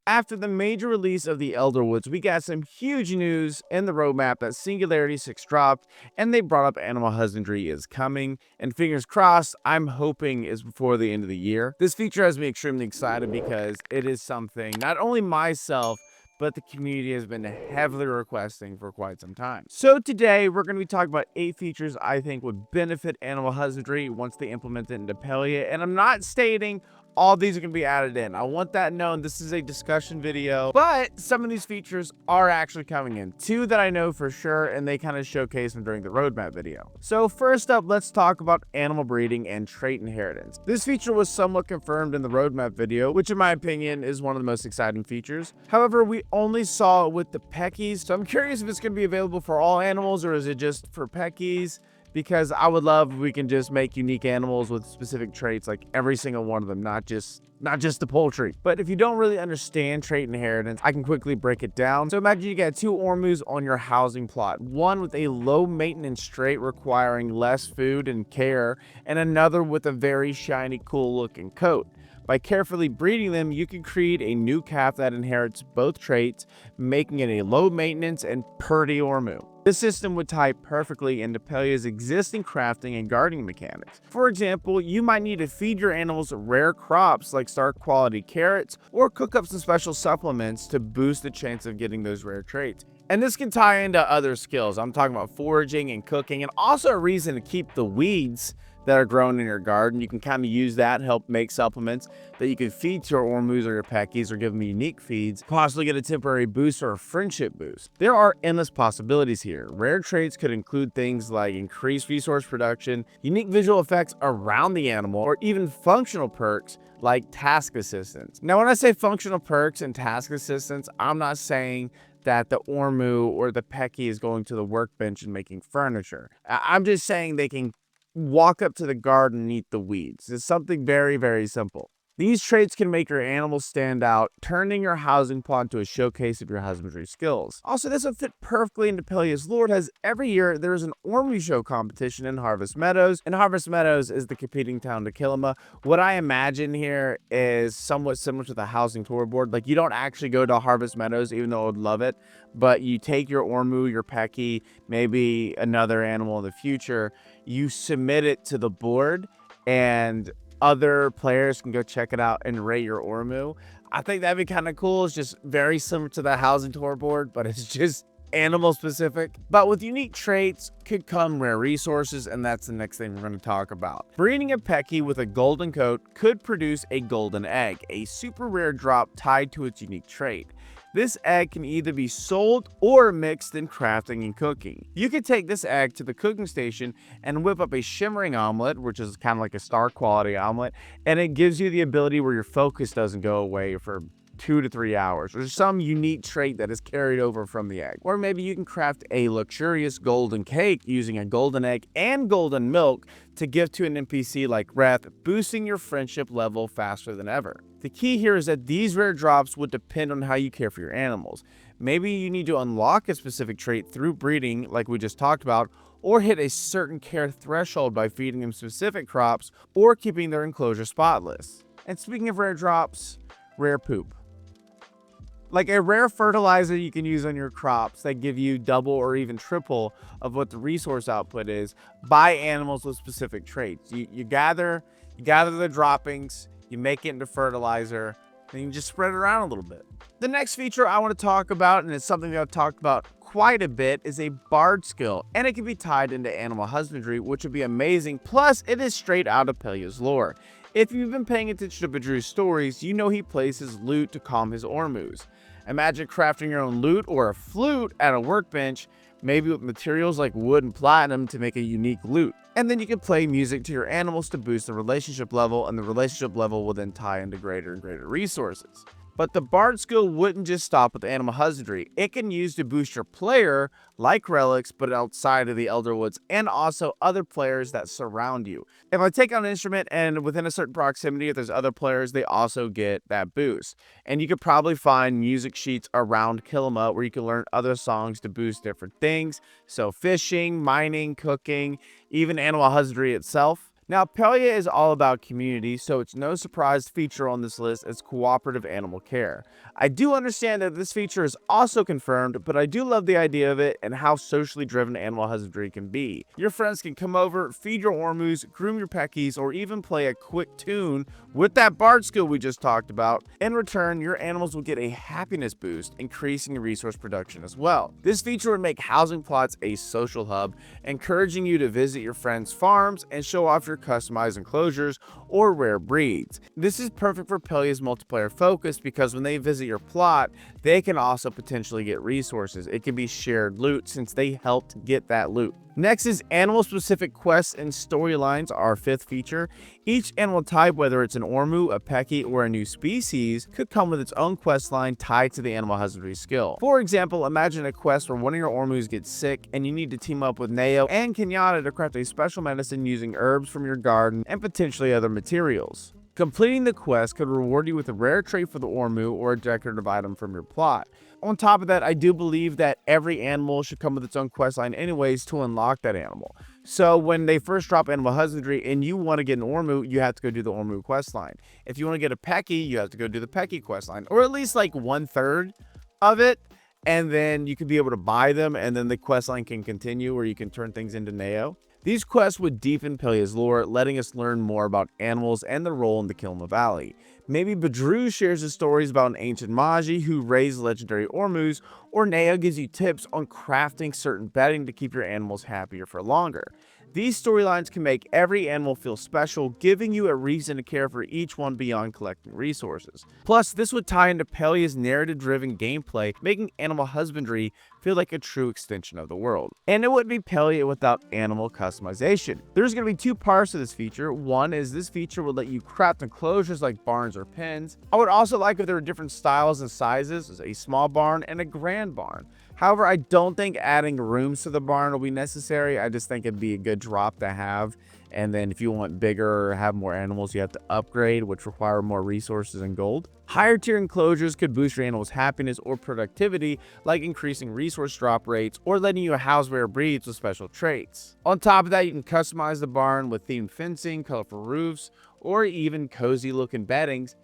After the major release of the Elderwoods, we got some huge news in the roadmap that Singularity 6 dropped, and they brought up Animal Husbandry is coming, and fingers crossed, I'm hoping is before the end of the year. This feature has me extremely excited because it is something not only myself, but the community has been heavily requesting for quite some time. So today, we're going to be talking about 8 features I think would benefit Animal Husbandry once they implement it into Palia, and I'm not stating all these are going to be added in. I want that known. This is a discussion video, but some of these features are actually coming in. 2 that I know for sure, and they kind of showcase them during the roadmap video. So first up, let's talk about animal breeding and trait inheritance. This feature was somewhat confirmed in the roadmap video, which in my opinion is one of the most exciting features. However, we only saw it with the peckies, so I'm curious if it's going to be available for all animals or is it just for peckies? Because I would love if we can just make unique animals with specific traits, like every single one of them, not just the poultry. But if you don't really understand trait inheritance, I can quickly break it down. So imagine you get 2 ormus on your housing plot, one with a low maintenance trait requiring less food and care, and another with a very shiny, cool looking coat. By carefully breeding them, you can create a new calf that inherits both traits, making it a low maintenance and purty ormu. This system would tie perfectly into Palia's existing crafting and gardening mechanics. For example, you might need to feed your animals rare crops like star quality carrots, or cook up some special supplements to boost the chance of getting those rare traits. And this can tie into other skills. I'm talking about foraging and cooking, and also a reason to keep the weeds that are grown in your garden. You can kind of use that to help make supplements that you can feed to your ormus or your peckies, or give them unique feeds, possibly get a temporary boost or a friendship boost. There are endless possibilities here. Rare traits could include things like increased resource production, unique visual effects around the animal, or even functional perks like task assistance. Now, when I say functional perks and task assistance, I'm not saying that the ormu or the pecky is going to the workbench and making furniture. I'm just saying they can walk up to the garden and eat the weeds. It's something very, very simple. These traits can make your animals stand out, turning your housing plot into a showcase of your husbandry skills. Also, this would fit perfectly into Palia's lore, as every year there is an ormu show competition in Harvest Meadows, and Harvest Meadows is the competing town to Kilima. What I imagine here is somewhat similar to the housing tour board. Like, you don't actually go to Harvest Meadows, even though I would love it, but you take your ormu, your pecky, maybe another animal in the future, you submit it to the board, and other players can go check it out and rate your ormu. I think that'd be kind of cool. It's just very similar to the housing tour board, but it's just animal specific. But with unique traits could come rare resources, and that's the next thing we're going to talk about. Breeding a pecky with a golden coat could produce a golden egg, a super rare drop tied to its unique trait. This egg can either be sold or mixed in crafting and cooking. You could take this egg to the cooking station and whip up a shimmering omelet, which is kind of like a star quality omelet, and it gives you the ability where your focus doesn't go away for 2 to 3 hours, or some unique trait that is carried over from the egg. Or maybe you can craft a luxurious golden cake using a golden egg and golden milk to give to an NPC like Wrath, boosting your friendship level faster than ever. The key here is that these rare drops would depend on how you care for your animals. Maybe you need to unlock a specific trait through breeding, like we just talked about, or hit a certain care threshold by feeding them specific crops or keeping their enclosure spotless. And speaking of rare drops, rare poop. Like a rare fertilizer you can use on your crops that give you double or even triple of what the resource output is by animals with specific traits. You gather the droppings, you make it into fertilizer, and you can just spread it around a little bit. The next feature I want to talk about, and it's something that I've talked about quite a bit, is a bard skill, and it can be tied into animal husbandry, which would be amazing. Plus, it is straight out of Palia's lore. If you've been paying attention to Badru's stories, you know he plays his lute to calm his ormus. Imagine crafting your own lute or a flute at a workbench, maybe with materials like wood and platinum to make a unique lute. And then you can play music to your animals to boost the relationship level, and the relationship level will then tie into greater and greater resources. But the bard skill wouldn't just stop with animal husbandry. It can use to boost your player, like relics, but outside of the Elderwoods, and also other players that surround you. If I take out an instrument and within a certain proximity, if there's other players, they also get that boost. And you could probably find music sheets around Kilima where you can learn other songs to boost different things. So fishing, mining, cooking, even animal husbandry itself. Now, Palia is all about community, so it's no surprise the feature on this list is cooperative animal care. I do understand that this feature is also confirmed, but I do love the idea of it and how socially driven animal husbandry can be. Your friends can come over, feed your ormus, groom your peckies, or even play a quick tune with that bard skill we just talked about. In return, your animals will get a happiness boost, increasing resource production as well. This feature would make housing plots a social hub, encouraging you to visit your friends' farms and show off your customized enclosures or rare breeds. This is perfect for Palia's multiplayer focus because when they visit your plot, they can also potentially get resources. It can be shared loot since they helped get that loot. Next is animal-specific quests and storylines, our fifth feature. Each animal type, whether it's an Ormu, a Peki, or a new species, could come with its own quest line tied to the animal husbandry skill. For example, imagine a quest where one of your Ormus gets sick and you need to team up with Neo and Kenyatta to craft a special medicine using herbs from your garden and potentially other materials. Completing the quest could reward you with a rare trait for the Ormu or a decorative item from your plot. On top of that, I do believe that every animal should come with its own quest line anyways to unlock that animal. So when they first drop Animal Husbandry and you want to get an Ormu, you have to go do the Ormu quest line. If you want to get a Peki, you have to go do the Peki quest line, or at least like 1/3 of it. And then you could be able to buy them, and then the quest line can continue, or you can turn things into Neo. These quests would deepen Palia's lore, letting us learn more about animals and their role in the Kilma Valley. Maybe Badru shares his stories about an ancient Magi who raised legendary Ormus, or Neo gives you tips on crafting certain bedding to keep your animals happier for longer. These storylines can make every animal feel special, giving you a reason to care for each one beyond collecting resources. Plus, this would tie into Palia's narrative-driven gameplay, making Animal Husbandry feel like a true extension of the world. And it wouldn't be Palia without animal customization. There's going to be two parts to this feature. One is this feature would let you craft enclosures like barns or pens. I would also like if there were different styles and sizes, a small barn and a grand barn. However, I don't think adding rooms to the barn will be necessary. I just think it'd be a good drop to have. And then if you want bigger or have more animals, you have to upgrade, which require more resources and gold. Higher tier enclosures could boost your animal's happiness or productivity, like increasing resource drop rates or letting you house rare breeds with special traits. On top of that, you can customize the barn with themed fencing, colorful roofs, or even cozy looking beddings.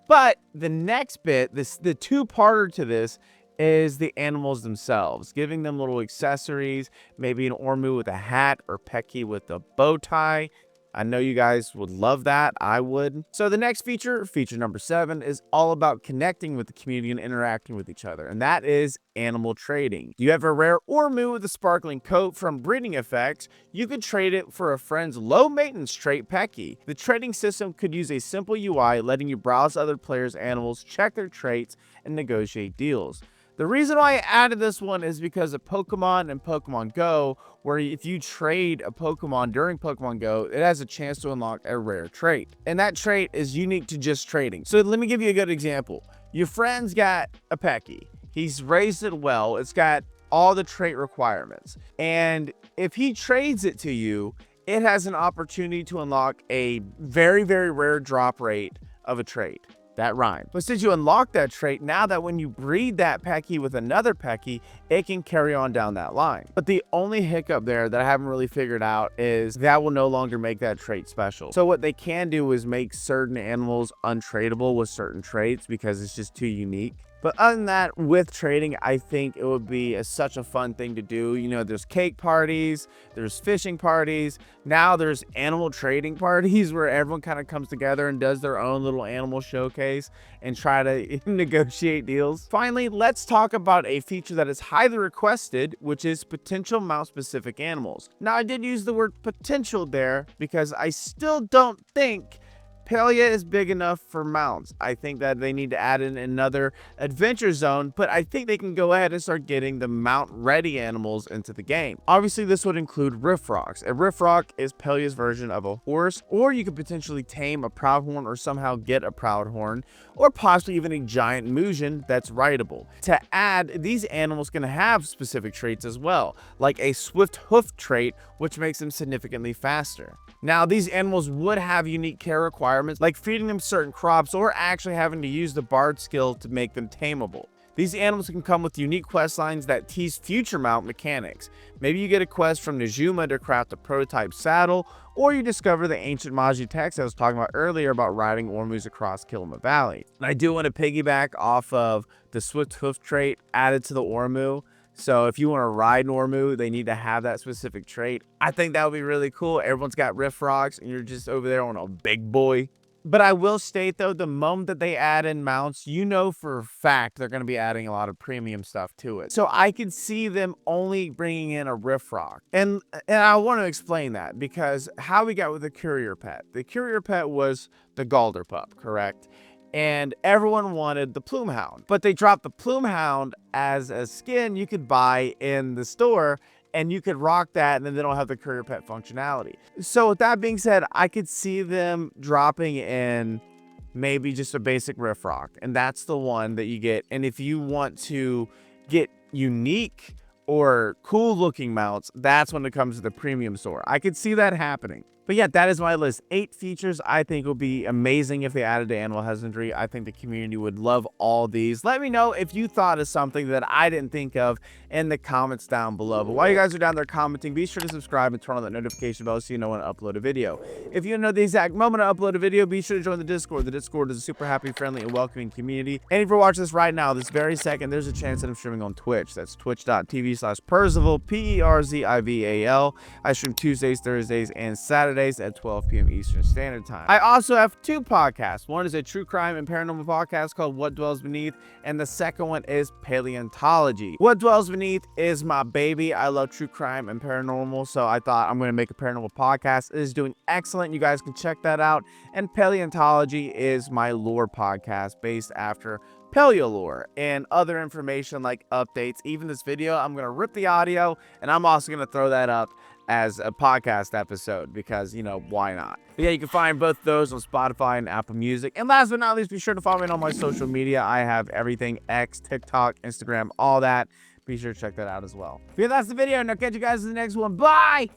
But the next bit, the two-parter to this, is the animals themselves, giving them little accessories, maybe an Ormu with a hat or Peki with a bow tie. I know you guys would love that. I would. So the next feature, feature number 7, is all about connecting with the community and interacting with each other, and that is animal trading. You have a rare Ormu with a sparkling coat from breeding effects. You could trade it for a friend's low maintenance trait Peki. The trading system could use a simple UI, letting you browse other players' animals, check their traits, and negotiate deals. The reason why I added this one is because of Pokemon and Pokemon Go, where if you trade a Pokemon during Pokemon Go, it has a chance to unlock a rare trait. And that trait is unique to just trading. So let me give you a good example. Your friend's got a Peki. He's raised it well. It's got all the trait requirements. And if he trades it to you, it has an opportunity to unlock a very, very rare drop rate of a trait. That rhymed. But since you unlock that trait, now that when you breed that Peki with another Peki, it can carry on down that line. But the only hiccup there that I haven't really figured out is that will no longer make that trait special. So what they can do is make certain animals untradeable with certain traits because it's just too unique. But other than that, with trading, I think it would be such a fun thing to do. You know, there's cake parties, there's fishing parties. Now there's animal trading parties where everyone kind of comes together and does their own little animal showcase and try to negotiate deals. Finally, let's talk about a feature that is highly requested, which is potential mount-specific animals. Now, I did use the word potential there because I still don't think Palia is big enough for mounts. I think that they need to add in another adventure zone, but I think they can go ahead and start getting the mount ready animals into the game. Obviously, this would include Riff Rocks. A Riff Rock is Palia's version of a horse, or you could potentially tame a Proudhorn or somehow get a Proudhorn, or possibly even a giant Musion that's rideable. To add, these animals can have specific traits as well, like a Swift Hoof trait, which makes them significantly faster. Now, these animals would have unique care requirements, like feeding them certain crops or actually having to use the Bard skill to make them tameable. These animals can come with unique quest lines that tease future mount mechanics. Maybe you get a quest from Najuma to craft a prototype saddle, or you discover the ancient Maji text I was talking about earlier about riding Ormus across Kilima Valley. And I do want to piggyback off of the Swift Hoof trait added to the Ormu. So if you want to ride an Ormu, they need to have that specific trait. I think that would be really cool. Everyone's got riff rocks and you're just over there on a big boy. But I will state, though, the moment that they add in mounts, you know for a fact they're going to be adding a lot of premium stuff to it. So I can see them only bringing in a riff rock. And I want to explain that, because how we got with the courier pet. The courier pet was the Galder pup, correct? And everyone wanted the Plume Hound. But they dropped the Plume Hound as a skin you could buy in the store, and you could rock that, and then they don't have the courier pet functionality. So with that being said, I could see them dropping in maybe just a basic riff rock, and that's the one that you get. And if you want to get unique or cool looking mounts, that's when it comes to the premium store. I could see that happening. But yeah, that is my list. 8 features I think would be amazing if they added to Animal Husbandry. I think the community would love all these. Let me know if you thought of something that I didn't think of in the comments down below. But while you guys are down there commenting, be sure to subscribe and turn on that notification bell so you know when I upload a video. If you know the exact moment I upload a video, be sure to join the Discord. The Discord is a super happy, friendly, and welcoming community. And if you're watching this right now, this very second, there's a chance that I'm streaming on Twitch. That's twitch.tv/Perzival, Perzival. I stream Tuesdays, Thursdays, and Saturdays at 12 p.m. Eastern Standard Time. I also have 2 podcasts. One is a true crime and paranormal podcast called What Dwells Beneath, and the second one is Paleontology. What Dwells Beneath is my baby. I love true crime and paranormal, so I thought I'm going to make a paranormal podcast. It is doing excellent. You guys can check that out. And Paleontology is my lore podcast based after Paleolore and other information like updates. Even this video, I'm going to rip the audio, and I'm also going to throw that up as a podcast episode because, you know, why not? But yeah, you can find both those on Spotify and Apple Music. And last but not least, be sure to follow me on all my social media. I have everything: X, TikTok, Instagram, all that. Be sure to check that out as well. But yeah, that's the video, and I'll catch you guys in the next one. Bye!